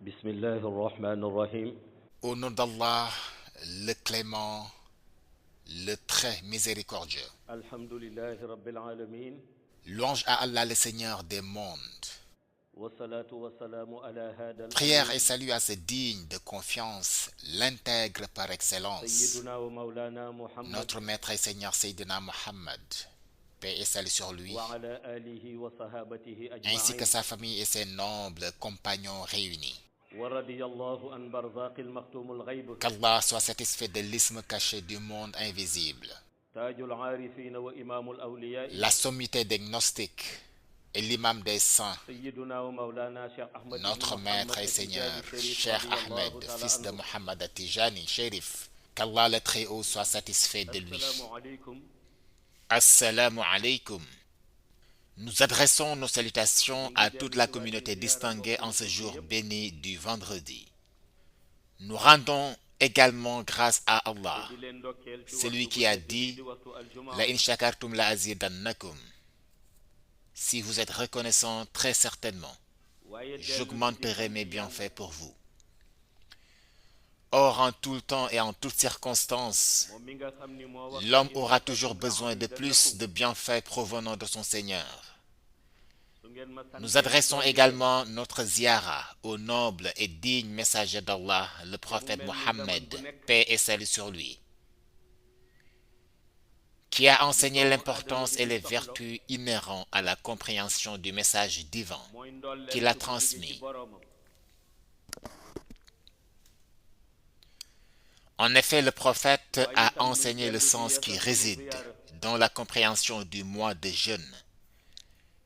Bismillah ar-Rahman ar-Rahim. Au nom d'Allah, le clément, le très miséricordieux. Alhamdulillahi Rabbil Alameen. Louange à Allah, le Seigneur des mondes. Wa salatu wa salamu ala hada Prière et al-amin. salut à ce digne de confiance, l'intègre par excellence, Sayyiduna wa maulana Muhammad notre maître et Seigneur Sayyidina Muhammad, paix et salut sur lui, wa ala alihi wa sahabatihi ainsi que ajma'in. sa famille et ses nobles compagnons réunis. Wa radiyallahu an barzaqil maktumul ghayb. Qu'Allah soit satisfait de l'isme caché du monde invisible, Tajul arifin wa imamul awliya'i. la sommité des gnostiques et l'imam des saints, Sayyiduna wa maulana Cheikh Ahmad ibn notre Muhammad maître et al-Tijani Seigneur, Sharif Cheikh Ahmed, radiyallahu ta'ala fils de anhu. Muhammad At-Tijani, Sharif, qu'Allah le Très-Haut soit satisfait de lui. Assalamu alaykum. Assalamu alaikum. Nous adressons nos salutations à toute la communauté distinguée en ce jour béni du vendredi. Nous rendons également grâce à te Allah, di leen ndokkeel ci celui waxtu bu qui a tedd bi di dit waxtu aljumaa. La in shakartum la azidannakum. Si vous êtes reconnaissant, très certainement, waaye dellu j'augmenterai di mes sant yàlla. bienfaits pour vous. Or, en tout temps et en toutes circonstances, moom mi nga xam ni moo wax l'homme ni aura toujours besoin de plus de bienfaits provenant de son Seigneur. su ngeen ma santee Nous adressons doole également notre ziara au noble et digne messager d'Allah, le prophète Mohammed, paix et salut sur lui, qui a enseigné l'importance et les vertus inhérentes à la compréhension du message divin mooy ndolleel qu'il a su ko jóge ci transmis. boroomam. En effet, le prophète waaye a itam muy enseigné le dellu di sens qui yeesal sunu réside ziyaara. dans la compréhension du mois de jeûne,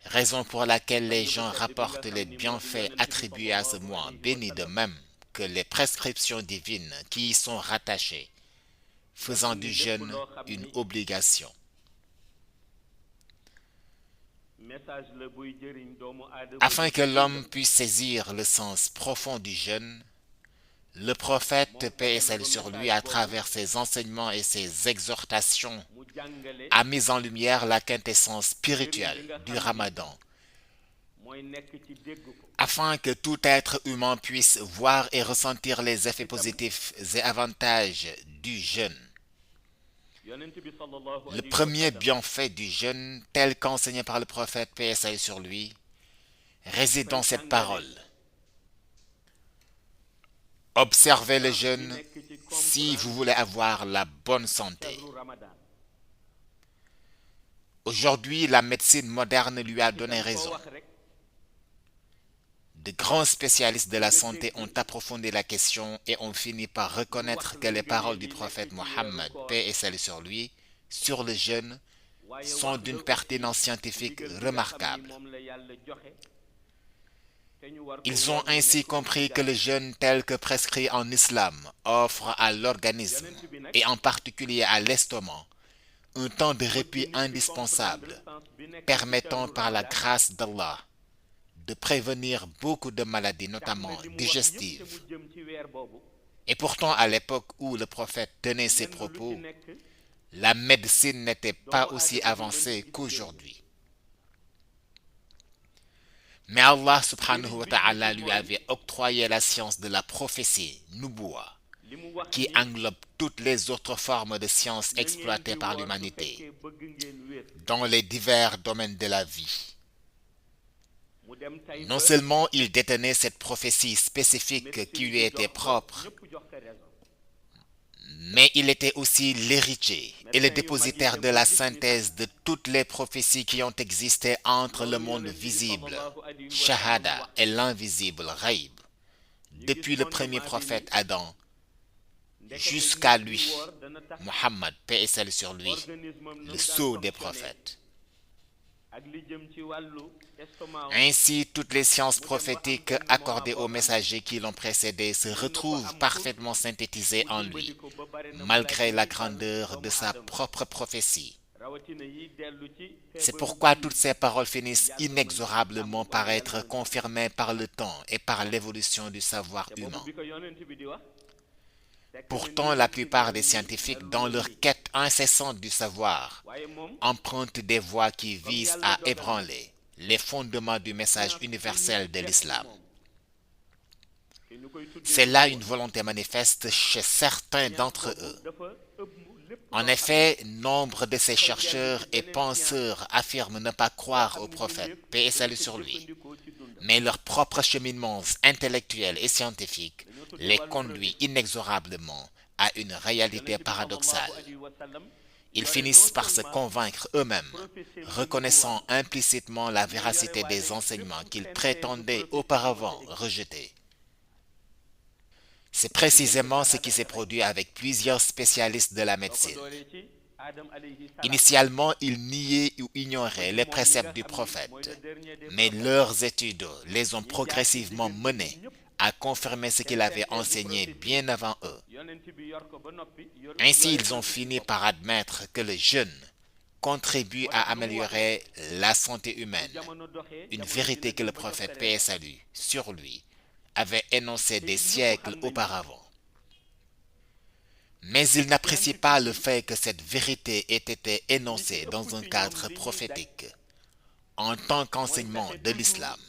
raison pour laquelle les gens rapportent les bienfaits attribués à ce mois béni, de même que les prescriptions divines qui y sont rattachées, faisant du jeûne une obligation. message la buy jëriñ doomu aadama Afin yi que ci l'homme dundam. puisse saisir le sens profond du jeûne, le prophète, paix et salut sur lui, à travers ses enseignements et ses exhortations, mu jàngale a mis en lumière la quintessence njëriñ li spirituelle nga du xam ni Ramadan, mooy nekk ci dégg ko. afin que tout être humain puisse voir et ressentir les effets positifs et avantages du jeûne. yonent bi sallallahu Le alayhi wa premier sallam bienfait du jeûne, tel qu'enseigné par le prophète, paix et salut sur lui, réside dans cette parole. Observez le jeûne nekk ci si vous voulez avoir la bonne santé. shahru Ramadan. Aujourd'hui, la médecine moderne lui a donné Itam koo raison. wax rek De grands spécialistes de la santé ont approfondi la question et ont fini par reconnaître que les paroles du prophète Mohammed, paix et salut sur lui, sur le jeûne, waaye sont wax d'une la pertinence aussi scientifique ndigal bi nga xam ni remarquable. moom la yàlla joxe, te ñu war ko Ils ont woor mu ainsi nekk compris que jàmm. le jeûne tel que prescrit en islam offre à l'organisme, Yonent bi nag et en particulier à l'estomac, un temps de répit bëgg nit ki indispensable, comprendre sens bi nekk ci permettant shahru par la Ramadan. grâce d'Allah de prévenir beaucoup de maladies, tax notamment na li mu wax yëpp te digestives. mu jëm ci weer boobu, Et pourtant, à l'époque où le prophète tenait ses lenn lu ci propos, nekk la médecine n'était pas doomu aussi aadama bi mën avancée ci gis njëriñ. qu'aujourd'hui. Mais Allah subhanahu wa Njëriñ bi ta'ala jiitu lui mooy avait octroyé la science de la prophétie, nubuwa, li mu wax qui ni englobe toutes les autres formes de sciences na ngeen exploitées di par woor su l'humanité fekkee bëgg ngeen wér. dans les divers domaines de la vie. mu dem tey Non ba seulement il détenait cette prophétie spécifique médecine qui lui bi était jox ko, propre, ñëpp jox ko raison. mais il était aussi l'héritier et le Médecins yu mag yi dépositaire dem de ba la gis ni synthèse de toutes les prophéties qui ont existé entre le loolu monde yonent bi visible, sallallahu alayhi wa sallam shahada, wax, et l'invisible, ghaib, ñu depuis gis le premier fondement bi prophète ni Adam ndekete jusqu'à nit ki lui, woor dana tax Muhammad, paix et salut sur lui, organisme am na le mu sceau daan des fonctionner prophètes. ak li jëm ci wàllu estomac Ainsi, toutes les sciences prophétiques accordées aux messagers qui l'ont précédé se retrouvent parfaitement synthétisées en lui, malgré la grandeur de sa propre prophétie. rawatina yi dellu ci C'est pourquoi toutes ces paroles finissent inexorablement par être confirmées par le temps et par l'évolution du savoir te boobu humain. bi ko yonent bi di wax fekk na Pourtant, ni la yonent plupart bi des scientifiques, dellu dans na leur liggéey. quête incessante du savoir, waaye moom empruntent des voies qui visent à ébranler les fondements du message science universel de def ci l'islam. moom. C'est là une volonté manifeste chez certains d'entre eux. En effet, nombre de ces chercheurs et penseurs affirment ne pas croire au prophète, paix et salut sur lui, mais leur propre cheminement intellectuel et scientifique les conduit inexorablement à une réalité paradoxale. Ils finissent par se convaincre eux-mêmes, reconnaissant implicitement la véracité des enseignements qu'ils prétendaient auparavant rejeter. C'est précisément ce qui s'est produit avec plusieurs spécialistes de la médecine. Initialement, ils niaient ou ignoraient les préceptes du prophète, mais leurs études les ont progressivement menés à confirmer ce qu'il avait enseigné bien avant eux. Ainsi, ils ont fini par admettre que le jeûne contribue à améliorer la santé humaine, une vérité que le prophète paix et salut sur lui avait énoncée des siècles auparavant. Mais ils n'apprécient pas le fait que cette vérité ait été énoncée dans un cadre prophétique, en tant qu'enseignement de l'islam.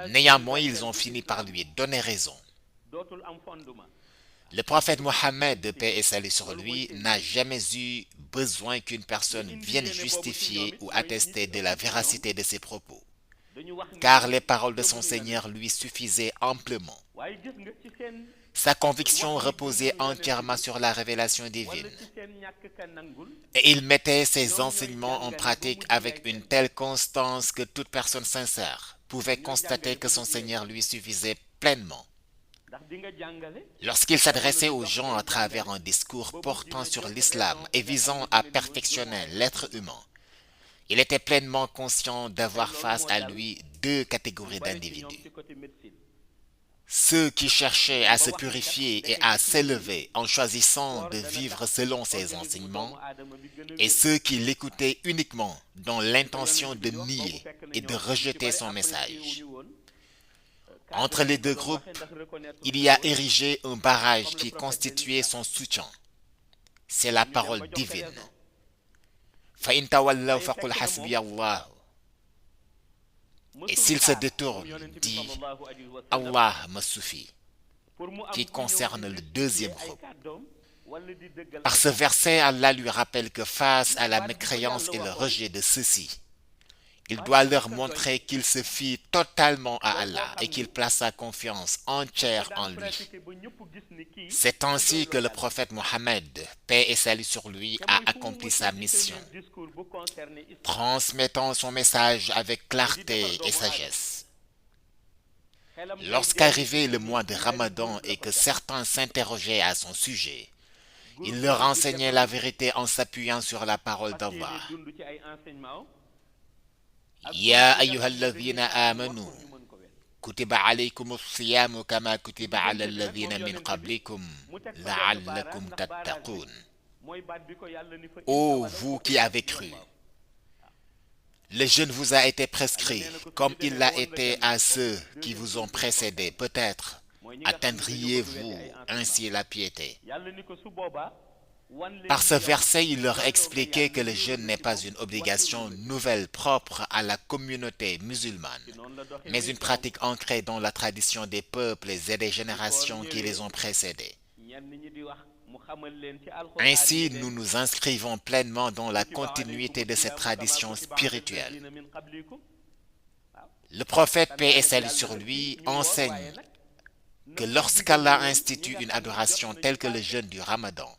Néanmoins, ils ont fini par lui donner raison. Le prophète Mohammed, paix et salut sur lui, n'a jamais eu besoin qu'une personne vienne justifier ou attester de la véracité de ses propos, car les paroles de son Seigneur lui suffisaient amplement. Sa conviction reposait entièrement sur la révélation divine, et il mettait ses enseignements en pratique avec une telle constance que toute personne sincère pouvait constater que son Seigneur lui suffisait pleinement. Lorsqu'il s'adressait aux gens à travers un discours portant sur l'islam et visant à perfectionner l'être humain, il était pleinement conscient d'avoir face à lui deux catégories d'individus. Ceux qui cherchaient à se purifier et à s'élever en choisissant de vivre selon ses enseignements, et ceux qui l'écoutaient uniquement dans l'intention de nier et de rejeter son message. Entre les deux groupes, il y a érigé un barrage qui constituait son soutien. C'est la parole divine. فَإِن تَوَلَّوْا فَقُلْ حَسْبِيَ اللَّهُ. Et s'il se détourne, dit Allah me suffit, qui concerne le deuxième groupe. Par ce verset, Allah lui rappelle que face à la mécréance et le rejet de ceux-ci, il doit leur montrer qu'il se fie totalement à Allah et qu'il place sa confiance entière en lui. C'est ainsi que le prophète Mohammed, paix et salut sur lui, a accompli sa mission, transmettant son message avec clarté et sagesse. Lorsqu'arrivait le mois de Ramadan et que certains s'interrogeaient à son sujet, il leur enseignait la vérité en s'appuyant sur la parole d'Allah. يا أيها الذين آمنوا كتب عليكم الصيام كما كتب على الذين من قبلكم لعلكم تتقون. Ô vous qui avez cru, le jeûne vous a été prescrit comme il l'a été à ceux qui vous ont précédés. Peut-être atteindriez-vous ainsi la piété. Par ce verset, il leur expliquait que le jeûne n'est pas une obligation nouvelle propre à la communauté musulmane, mais une pratique ancrée dans la tradition des peuples et des générations qui les ont précédés. Ainsi, nous nous inscrivons pleinement dans la continuité de cette tradition spirituelle. Le prophète, paix et salut sur lui, enseigne que lorsqu'Allah institue une adoration telle que le jeûne du Ramadan,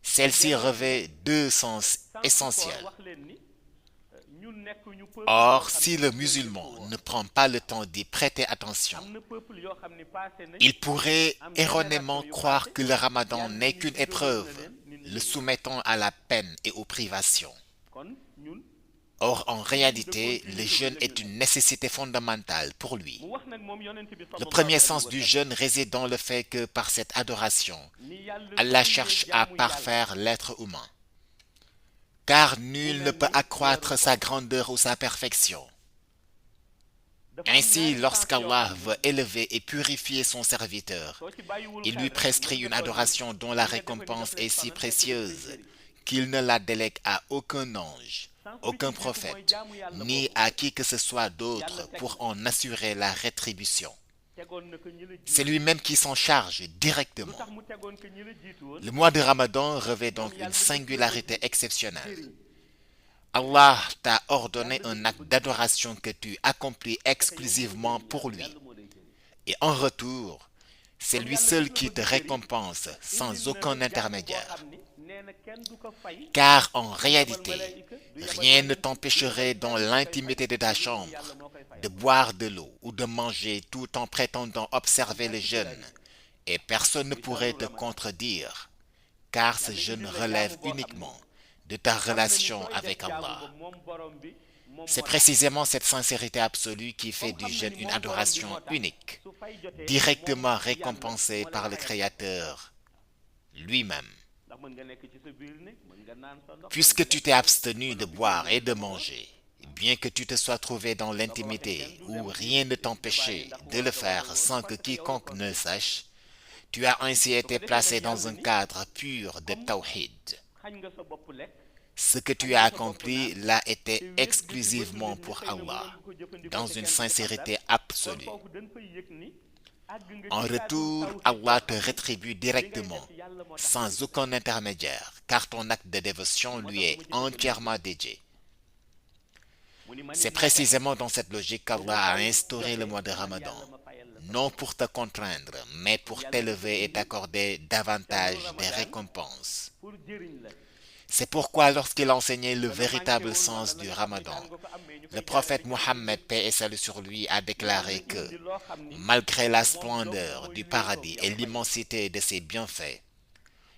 celle-ci revêt deux sens essentiels. Or, si le musulman ne prend pas le temps d'y prêter attention, il pourrait erronément croire que le Ramadan n'est qu'une épreuve, le soumettant à la peine et aux privations. Or, en réalité, le jeûne est une nécessité fondamentale pour lui. Le premier sens du jeûne réside dans le fait que par cette adoration, Allah cherche à parfaire l'être humain. Car nul ne peut accroître sa grandeur ou sa perfection. Ainsi, lorsqu'Allah veut élever et purifier son serviteur, il lui prescrit une adoration dont la récompense est si précieuse qu'il ne la délègue à aucun ange, aucun prophète, ni à qui que ce soit d'autre pour en assurer la rétribution. C'est lui-même qui s'en charge directement. Le mois de Ramadan revêt donc une singularité exceptionnelle. Allah t'a ordonné un acte d'adoration que tu accomplis exclusivement pour lui. Et en retour, c'est lui seul qui te récompense sans aucun intermédiaire. Car en réalité, rien ne t'empêcherait dans l'intimité de ta chambre de boire de l'eau ou de manger tout en prétendant observer le jeûne, et personne ne pourrait te contredire, car ce jeûne relève uniquement de ta relation avec Allah. C'est précisément cette sincérité absolue qui fait du jeûne une adoration unique, directement récompensée par le Créateur lui-même. Puisque tu t'es abstenu de boire et de manger, bien que tu te sois trouvé dans l'intimité où rien ne t'empêchait de le faire sans que quiconque ne le sache, tu as ainsi été placé dans un cadre pur de tawhid. Ce que tu as accompli l'a été exclusivement pour Allah, dans une sincérité absolue. En retour, Allah te rétribue directement, sans aucun intermédiaire, car ton acte de dévotion lui est entièrement dédié. C'est précisément dans cette logique qu'Allah a instauré le mois de Ramadan, non pour te contraindre, mais pour t'élever et t'accorder davantage de récompenses. C'est pourquoi lorsqu'il enseignait le véritable sens du Ramadan, le prophète Mohammed, paix et salut sur lui, a déclaré que, malgré la splendeur du paradis et l'immensité de ses bienfaits,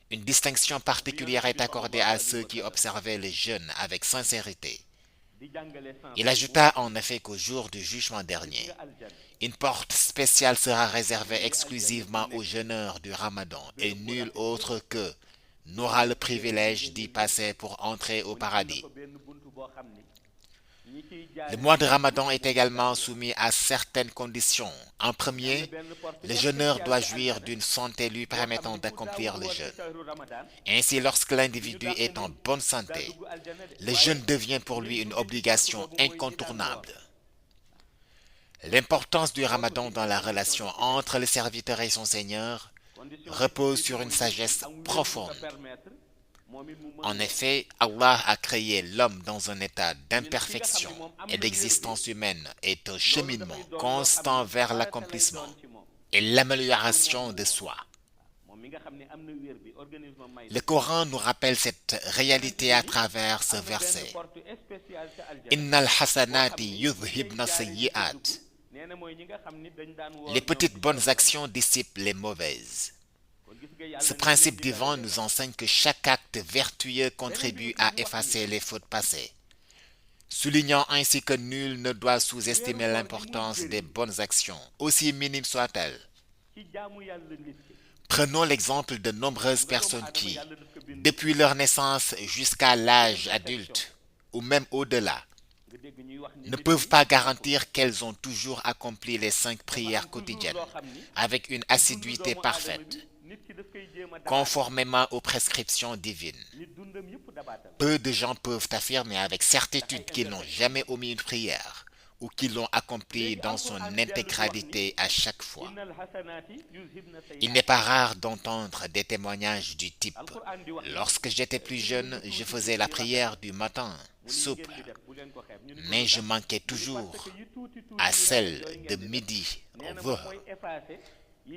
une distinction particulière est accordée à ceux qui observaient le jeûne avec sincérité. Il ajouta en effet qu'au jour du jugement dernier, une porte spéciale sera réservée exclusivement aux jeûneurs du Ramadan et nul autre qu'eux n'aura le privilège d'y passer pour entrer au paradis. Le mois de Ramadan est également soumis à certaines conditions. En premier, le jeûneur doit jouir d'une santé lui permettant d'accomplir le jeûne. Ainsi, lorsque l'individu est en bonne santé, le jeûne devient pour lui une obligation incontournable. L'importance du Ramadan dans la relation entre le serviteur et son Seigneur repose sur une sagesse profonde. En effet, Allah a créé l'homme dans un état d'imperfection et l'existence humaine est un cheminement constant vers l'accomplissement et l'amélioration de soi. Le Coran nous rappelle cette réalité à travers ce verset. Innal hasanati yudhibna sayyi'at. Les petites bonnes actions dissipent les mauvaises. Ce principe divin nous enseigne que chaque acte vertueux contribue à effacer les fautes passées, soulignant ainsi que nul ne doit sous-estimer l'importance des bonnes actions, aussi minimes soient-elles. Prenons l'exemple de nombreuses personnes qui, depuis leur naissance jusqu'à l'âge adulte, ou même au-delà, ne peuvent pas garantir qu'elles ont toujours accompli les 5 prières quotidiennes avec une assiduité parfaite, conformément aux prescriptions divines. Peu de gens peuvent affirmer avec certitude qu'ils n'ont jamais omis une prière ou qu'ils l'ont accomplie dans son intégralité à chaque fois. Il n'est pas rare d'entendre des témoignages du type « Lorsque j'étais plus jeune, je faisais la prière du matin, souple, mais je manquais toujours à celle de midi, au dhuhr. »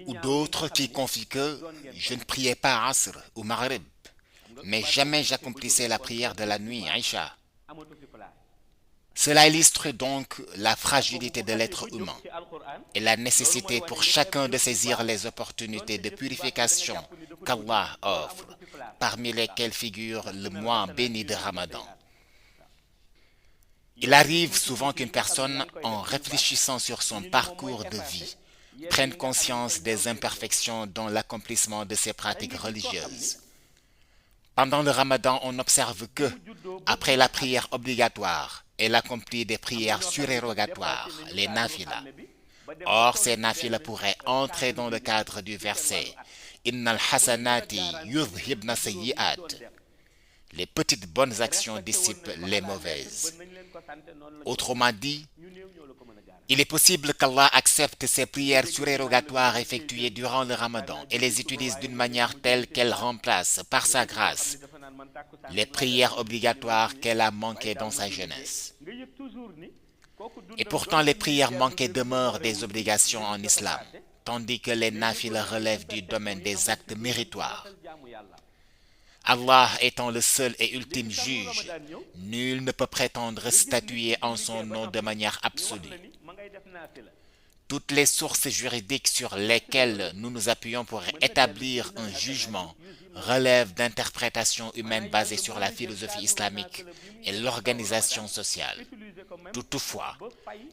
Ou d'autres qui confient que je ne priais pas Asr ou Maghrib, mais jamais j'accomplissais la prière de la nuit, Aïcha. Cela illustre donc la fragilité de l'être humain et la nécessité pour chacun de saisir les opportunités de purification qu'Allah offre, parmi lesquelles figure le mois béni de Ramadan. Il arrive souvent qu'une personne, en réfléchissant sur son parcours de vie, prenne conscience des imperfections dans l'accomplissement de ses pratiques religieuses. Pendant le Ramadan, on observe que, après la prière obligatoire, elle accomplit des prières surérogatoires, les nafilas. Or, ces nafilas pourraient entrer dans le cadre du verset « Innal hasanati yudhibna sayyi'at » Les petites bonnes actions dissipent les mauvaises. Autrement dit, Il est possible qu'Allah accepte ces prières surérogatoires effectuées durant le Ramadan et les utilise d'une manière telle qu'elle remplace, par sa grâce, les prières obligatoires qu'elle a manquées dans sa jeunesse. Et pourtant, les prières manquées demeurent des obligations en islam, tandis que les nafiles relèvent du domaine des actes méritoires. Allah étant le seul et ultime juge, nul ne peut prétendre statuer en son nom de manière absolue. Toutes les sources juridiques sur lesquelles nous nous appuyons pour établir un jugement relèvent d'interprétations humaines basées sur la philosophie islamique et l'organisation sociale. Toutefois,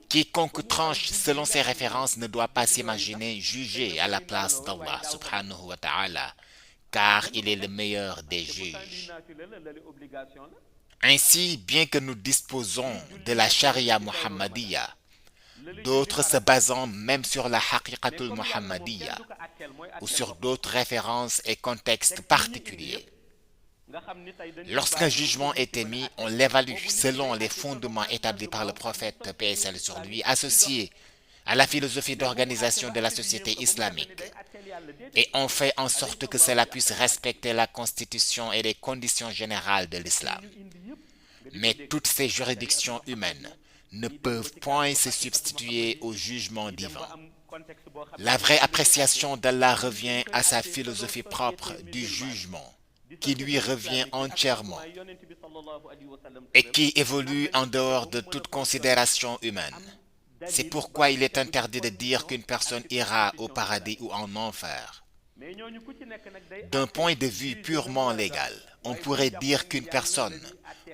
quiconque tranche selon ces références ne doit pas s'imaginer juger à la place d'Allah subhanahu wa ta'ala, car il est le meilleur des juges. Ainsi, bien que nous disposons de la charia muhammadiyya, d'autres se basant même sur la haqiqatul muhammadiyya ou sur d'autres références et contextes particuliers. Lorsqu'un jugement est émis, on l'évalue selon les fondements établis par le prophète, paix et salut sur lui, associés à la philosophie d'organisation de la société islamique, et on fait en sorte que cela puisse respecter la constitution et les conditions générales de l'islam. Mais toutes ces juridictions humaines ne peuvent point se substituer au jugement divin. La vraie appréciation d'Allah revient à sa philosophie propre du jugement, qui lui revient entièrement et qui évolue en dehors de toute considération humaine. C'est pourquoi il est interdit de dire qu'une personne ira au paradis ou en enfer. D'un point de vue purement légal, on pourrait dire qu'une personne,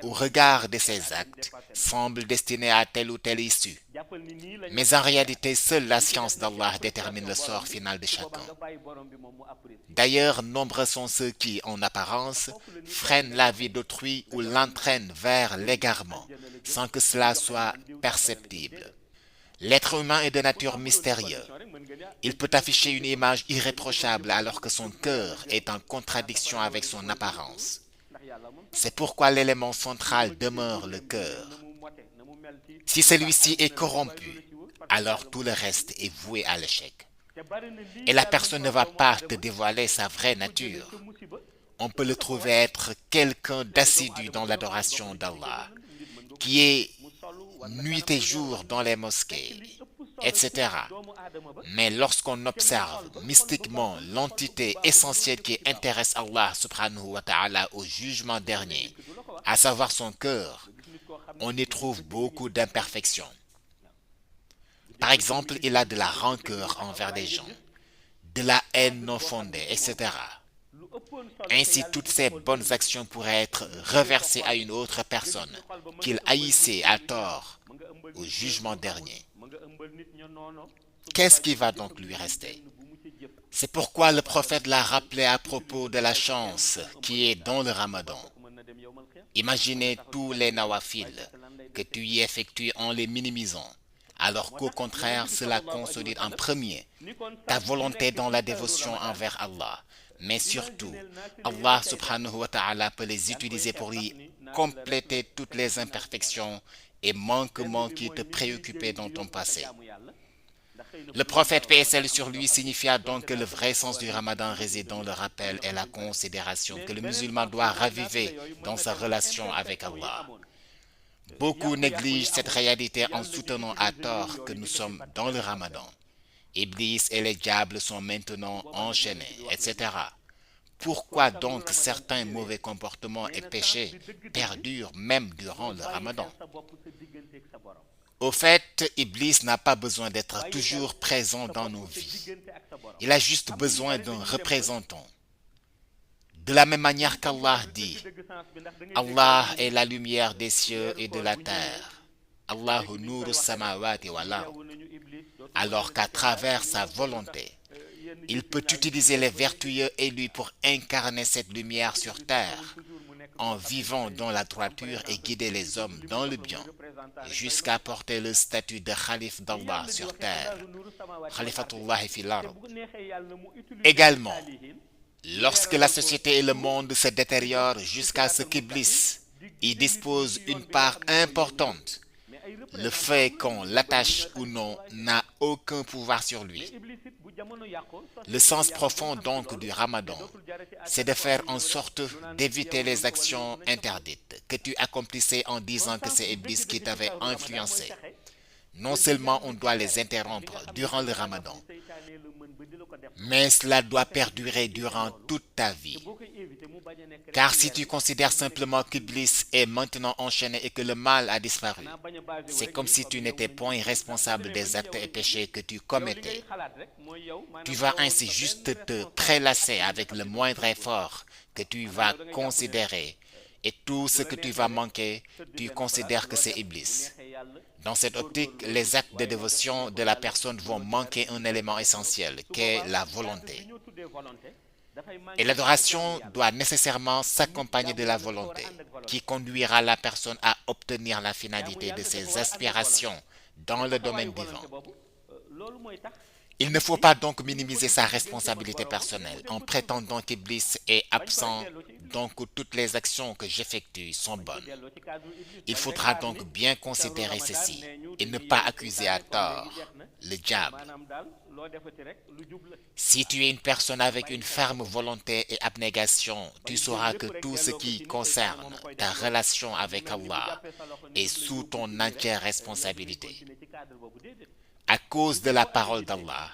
au regard de ses actes, semble destinée à telle ou telle issue. Mais en réalité, seule la science d'Allah détermine le sort final de chacun. D'ailleurs, nombreux sont ceux qui, en apparence, freinent la vie d'autrui ou l'entraînent vers l'égarement, sans que cela soit perceptible. L'être humain est de nature mystérieuse. Il peut afficher une image irréprochable alors que son cœur est en contradiction avec son apparence. C'est pourquoi l'élément central demeure le cœur. Si celui-ci est corrompu, alors tout le reste est voué à l'échec. Et la personne ne va pas te dévoiler sa vraie nature. On peut le trouver être quelqu'un d'assidu dans l'adoration d'Allah, qui est nuit et jour dans les mosquées, etc. Mais lorsqu'on observe mystiquement l'entité essentielle qui intéresse Allah subhanahu wa ta'ala au jugement dernier, à savoir son cœur, on y trouve beaucoup d'imperfections. Par exemple, il a de la rancœur envers des gens, de la haine non fondée, etc. Ainsi, toutes ces bonnes actions pourraient être reversées à une autre personne qu'il haïssait à tort au jugement dernier. Qu'est-ce qui va donc lui rester? C'est pourquoi le prophète l'a rappelé à propos de la chance qui est dans le Ramadan. Imaginez tous les nawafil que tu y effectues en les minimisant, alors qu'au contraire, cela consolide en premier ta volonté dans la dévotion envers Allah. Mais surtout, Allah subhanahu wa ta'ala peut les utiliser pour y compléter toutes les imperfections et manquements qui te préoccupaient dans ton passé. Le prophète, paix et salut sur lui, signifia donc que le vrai sens du Ramadan réside dans le rappel et la considération que le musulman doit raviver dans sa relation avec Allah. Beaucoup négligent cette réalité en soutenant à tort que nous sommes dans le Ramadan. Iblis et les diables sont maintenant enchaînés, etc. Pourquoi donc certains mauvais comportements et péchés perdurent même durant le Ramadan? Au fait, Iblis n'a pas besoin d'être toujours présent dans nos vies. Il a juste besoin d'un représentant. De la même manière qu'Allah dit, Allah est la lumière des cieux et de la terre. Allahu nuru samawati wal ard. Alors qu'à travers sa volonté, il peut utiliser les vertueux élus pour incarner cette lumière sur terre, en vivant dans la droiture et guider les hommes dans le bien, jusqu'à porter le statut de Khalif d'Allah sur terre, Khalifatullahi fil ard. Également, lorsque la société et le monde se détériorent jusqu'à ce qu'Iblis y dispose une part importante, Le fait qu'on l'attache ou non n'a aucun pouvoir sur lui. Le sens profond donc du Ramadan, c'est de faire en sorte d'éviter les actions interdites que tu accomplissais en disant que c'est Iblis qui t'avait influencé. Non seulement on doit les interrompre durant le Ramadan, mais cela doit perdurer durant toute ta vie. Car si tu considères simplement qu'Iblis est maintenant enchaîné et que le mal a disparu, c'est comme si tu n'étais point responsable des actes et péchés que tu commettais. Tu vas ainsi juste te prélasser avec le moindre effort que tu vas considérer, et tout ce que tu vas manquer, tu considères que c'est Iblis. Dans cette optique, les actes de dévotion de la personne vont manquer un élément essentiel, qu'est la volonté. Et l'adoration doit nécessairement s'accompagner de la volonté, qui conduira la personne à obtenir la finalité de ses aspirations dans le domaine divin. Il ne faut pas donc minimiser sa responsabilité personnelle en prétendant qu'Iblis est absent, donc toutes les actions que j'effectue sont bonnes. Il faudra donc bien considérer ceci et ne pas accuser à tort le diable. Si tu es une personne avec une ferme volonté et abnégation, tu sauras que tout ce qui concerne ta relation avec Allah est sous ton entière responsabilité. À cause de la parole d'Allah,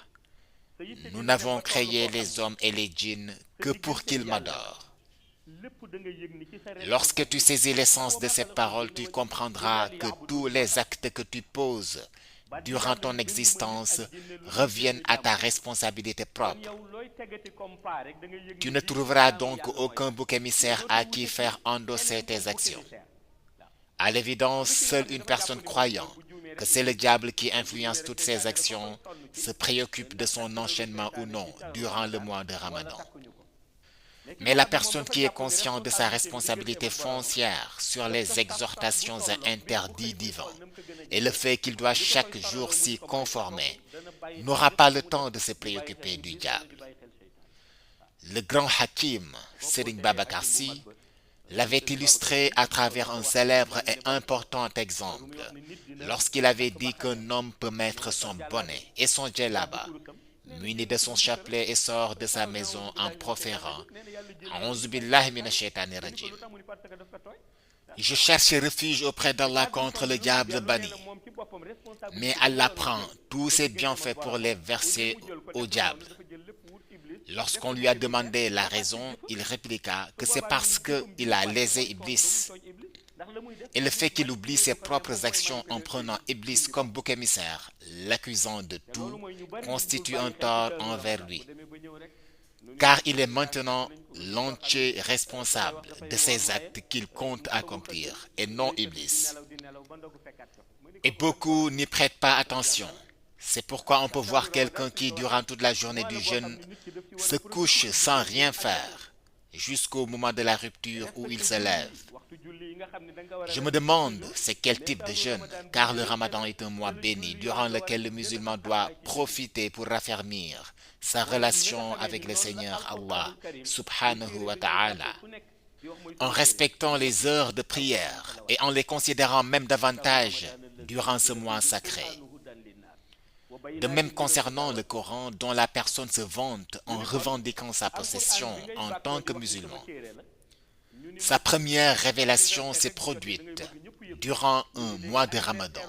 nous n'avons créé les hommes et les djinns que pour qu'ils m'adorent. Lorsque tu saisis l'essence de cette parole, tu comprendras que tous les actes que tu poses durant ton existence reviennent à ta responsabilité propre. Tu ne trouveras donc aucun bouc émissaire à qui faire endosser tes actions. À l'évidence, seule une personne croyant que c'est le diable qui influence toutes ses actions se préoccupe de son enchaînement ou non durant le mois de Ramadan. Mais la personne qui est consciente de sa responsabilité foncière sur les exhortations et interdits divins et le fait qu'il doit chaque jour s'y conformer, n'aura pas le temps de se préoccuper du diable. Le grand Hakim, Serigne Babacar Sy, l'avait illustré à travers un célèbre et important exemple lorsqu'il avait dit qu'un homme peut mettre son bonnet et son djellaba, muni de son chapelet et sort de sa maison en proférant « A'ouzou billahi minash shaitani rajim ». Je cherche refuge auprès d'Allah contre le diable banni. Mais Allah prend tous ses bienfaits pour les verser au diable. Lorsqu'on lui a demandé la raison, il répliqua que c'est parce qu'il a lésé Iblis. Et le fait qu'il oublie ses propres actions en prenant Iblis comme bouc émissaire, l'accusant de tout, constitue un tort envers lui. Car il est maintenant l'entier responsable de ses actes qu'il compte accomplir, et non Iblis. Et beaucoup n'y prêtent pas attention. C'est pourquoi on peut voir quelqu'un qui, durant toute la journée du jeûne, se couche sans rien faire, jusqu'au moment de la rupture où il se lève. Je me demande c'est quel type de jeûne, car le Ramadan est un mois béni durant lequel le musulman doit profiter pour raffermir sa relation avec le Seigneur Allah, subhanahu wa ta'ala, en respectant les heures de prière et en les considérant même davantage durant ce mois sacré. De même concernant le Coran, dont la personne se vante en revendiquant sa possession en tant que musulman. Sa première révélation s'est produite durant un mois de Ramadan.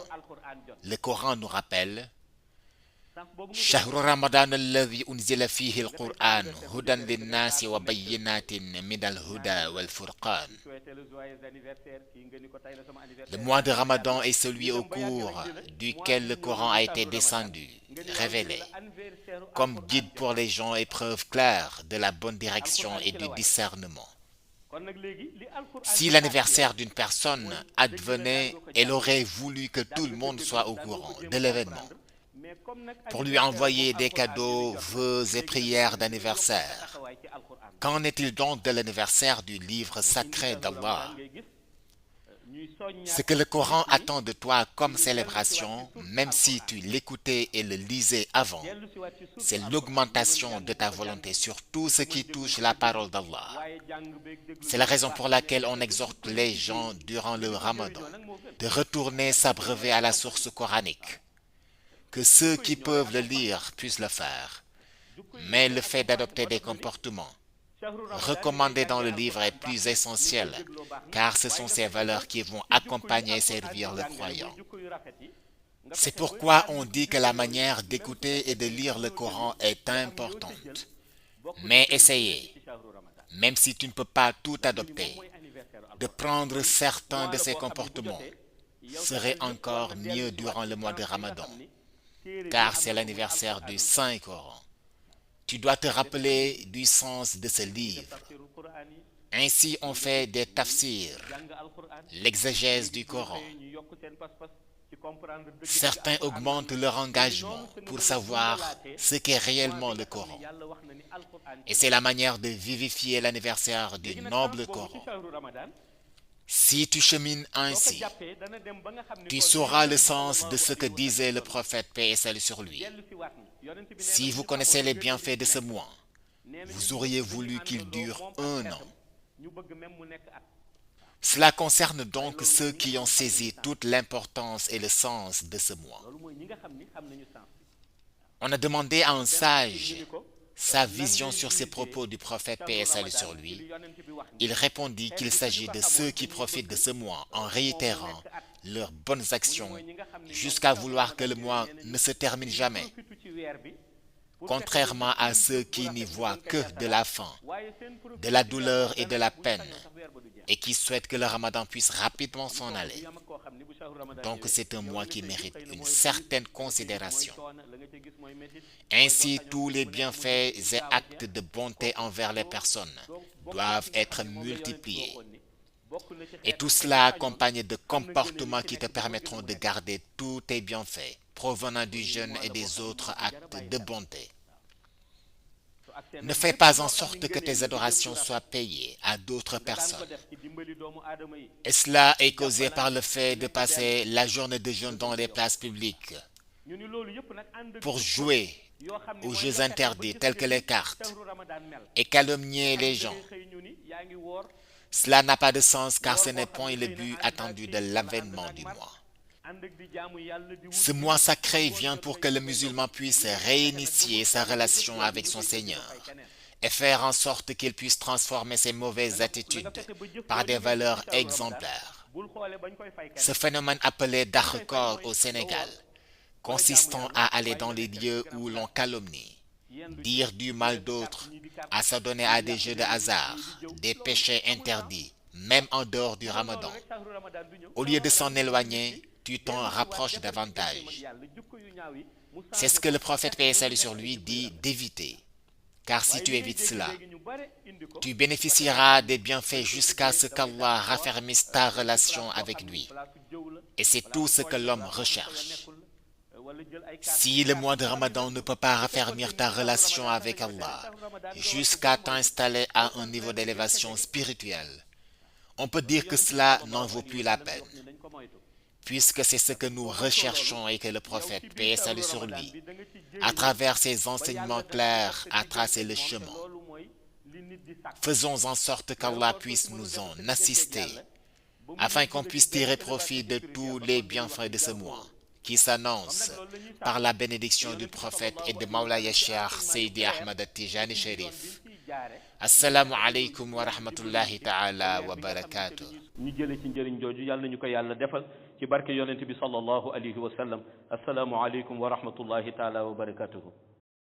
Le Coran nous rappelle شهر رمضان الذي أنزل فيه القرآن هدى للناس وبينات من الهدى والفرقان. Le mois de Ramadan est celui au cours duquel le Coran a été descendu, révélé, comme guide pour les gens et preuve claire de la bonne direction et du discernement. Si l'anniversaire d'une personne advenait, elle aurait voulu que tout le monde soit au courant de l'événement, pour lui envoyer des cadeaux, vœux et prières d'anniversaire. Qu'en est-il donc de l'anniversaire du livre sacré d'Allah? Ce que le Coran attend de toi comme célébration, même si tu l'écoutais et le lisais avant, c'est l'augmentation de ta volonté sur tout ce qui touche la parole d'Allah. C'est la raison pour laquelle on exhorte les gens durant le Ramadan de retourner s'abreuver à la source coranique, que ceux qui peuvent le lire puissent le faire. Mais le fait d'adopter des comportements recommandés dans le livre est plus essentiel, car ce sont ces valeurs qui vont accompagner et servir le croyant. C'est pourquoi on dit que la manière d'écouter et de lire le Coran est importante. Mais essayez, même si tu ne peux pas tout adopter, de prendre certains de ces comportements serait encore mieux durant le mois de Ramadan, car c'est l'anniversaire du Saint-Coran. Tu dois te rappeler du sens de ce livre. Ainsi on fait des tafsirs, l'exégèse du Coran. Certains augmentent leur engagement pour savoir ce qu'est réellement le Coran. Et c'est la manière de vivifier l'anniversaire du noble Coran. Si tu chemines ainsi, tu sauras le sens de ce que disait le prophète, paix et salut sur lui. Si vous connaissez les bienfaits de ce mois, vous auriez voulu qu'il dure 1 an. Cela concerne donc ceux qui ont saisi toute l'importance et le sens de ce mois. On a demandé à un sage sa vision sur ces propos du prophète, paix et salut sur lui. Il répondit qu'il s'agit de ceux qui profitent de ce mois en réitérant leurs bonnes actions jusqu'à vouloir que le mois ne se termine jamais, contrairement à ceux qui n'y voient que de la faim, de la douleur et de la peine, et qui souhaitent que le Ramadan puisse rapidement s'en aller. Donc c'est un mois qui mérite une certaine considération. Ainsi, tous les bienfaits et actes de bonté envers les personnes doivent être multipliés. Et tout cela accompagné de comportements qui te permettront de garder tous tes bienfaits provenant du jeûne et des autres actes de bonté. Ne fais pas en sorte que tes adorations soient payées à d'autres personnes. Et cela est causé par le fait de passer la journée de jeûne dans les places publiques pour jouer aux jeux interdits tels que les cartes et calomnier les gens. Cela n'a pas de sens car ce n'est point le but attendu de l'avènement du mois. Ce mois sacré vient pour que le musulman puisse réinitier sa relation avec son Seigneur et faire en sorte qu'il puisse transformer ses mauvaises attitudes par des valeurs exemplaires. Ce phénomène appelé dakhkor au Sénégal, consistant à aller dans les lieux où l'on calomnie, dire du mal d'autres, à s'adonner à des jeux de hasard, des péchés interdits, même en dehors du Ramadan. Au lieu de s'en éloigner, tu t'en rapproches davantage. C'est ce que le prophète, paix et salut sur lui, dit d'éviter. Car si tu évites cela, tu bénéficieras des bienfaits jusqu'à ce qu'Allah raffermisse ta relation avec lui. Et c'est tout ce que l'homme recherche. Si le mois de Ramadan ne peut pas raffermir ta relation avec Allah jusqu'à t'installer à un niveau d'élévation spirituelle, on peut dire que cela n'en vaut plus la peine, puisque c'est ce que nous recherchons et que le prophète, paix et salut sur lui, à travers ses enseignements clairs, a tracé le chemin. Faisons en sorte qu'Allah puisse nous en assister, afin qu'on puisse tirer profit de tous les bienfaits de ce mois, qui s'annonce par la bénédiction du prophète et de Mawlaya Cheikh Seydi Ahmad Tijani Sharif. Assalamu alaikum wa rahmatullahi ta'ala wa barakatuh. ñu jële ci njëriñ jooju yàlla nañu ko yàlla defal ci barke yonent bi sallallahu alayhi wa sallam. Assalamu alaikum wa rahmatullahi ta'ala wa barakatuh.